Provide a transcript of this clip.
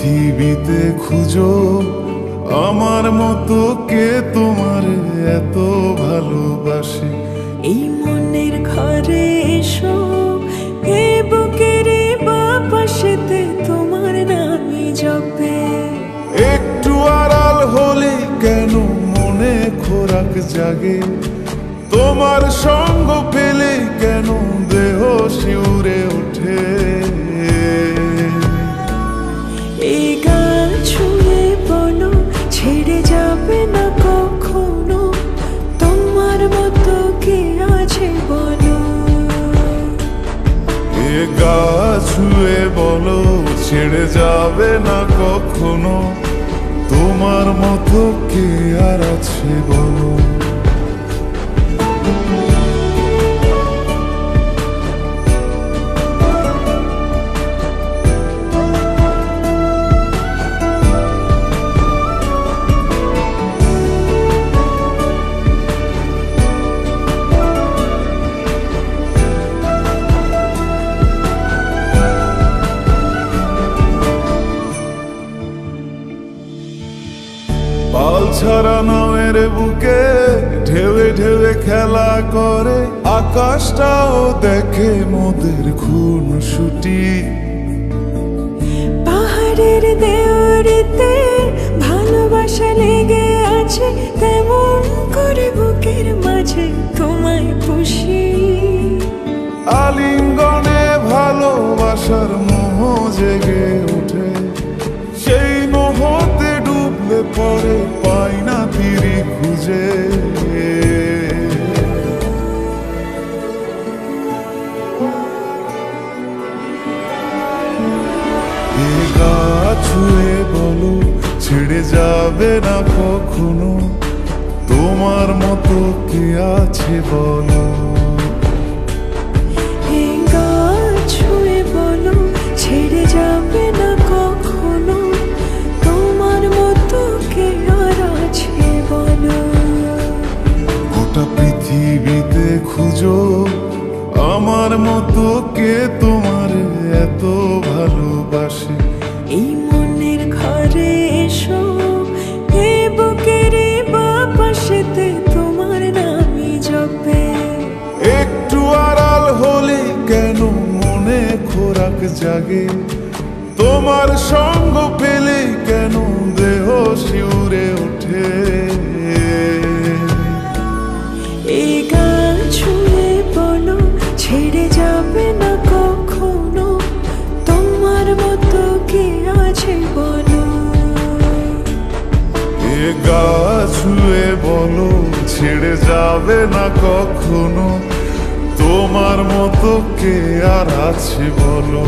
পৃথিবীতে খুঁজো আমার মতো কে তোমার এত ভালোবাসে। এই মনের ঘরে এসো, এই বুকের বাপাশেতে তোমার নামই জপে। একটু আড়াল হলে কেন মনে খোরাক জাগে, তোমার সঙ্গ পেলে কেন দেহ শিউরে ওঠে। এই গান ছুঁয়ে বলো ছেড়ে যাবে না কখনো, তোমার মতো কে আছে বলো। এ গা ছুঁয়ে বলো ছেড়ে যাবে না কখনো, তোমার মতো কে আর আছে বলো। পাল ছাড়া নামের বুকে ঢেউে ঢেউে খেলা করে, আকাশটাও দেখে মোদের খুনসুটি। পাহাড়ের দেওয়ারিতে ভালোবাসা লেগে আছে, তেমন করে বুকের মাঝে তোমায় পুষি। আলিঙ্গনে ভালোবাসার মোহ জেগে ওঠে, সেই মোহতে ডুবলে পরে পাই না তীরে খুঁজে। এ গা ছুঁয়ে বলো ছেড়ে যাবে না কখনো, তোমার মতো কে আছে বলো। এই গা ছুঁয়ে বলো ছেড়ে যাবে না কখনো, তোমার মতো কে আর আছে বলো। গোটা পৃথিবীতে খুঁজো আমার মতো কে তোমার এত ভালোবাসে। এই মনের ঘরে এসো, এই বুকের বাপাশেতে তোমার নামই জপে। একটু আড়াল হলে কেন মনে খোরাক জাগে, তোমার সঙ্গ পেলে কেন দেহ শিউরে ওঠে। এই গান ছুঁয়ে বলো ছেড়ে যাবে না কখনো, তোমার মতো কে আছে বলো। এ গা ছুঁয়ে বলো ছেড়ে যাবে না কখনো, তোমার মতো কে আর আছে বলো।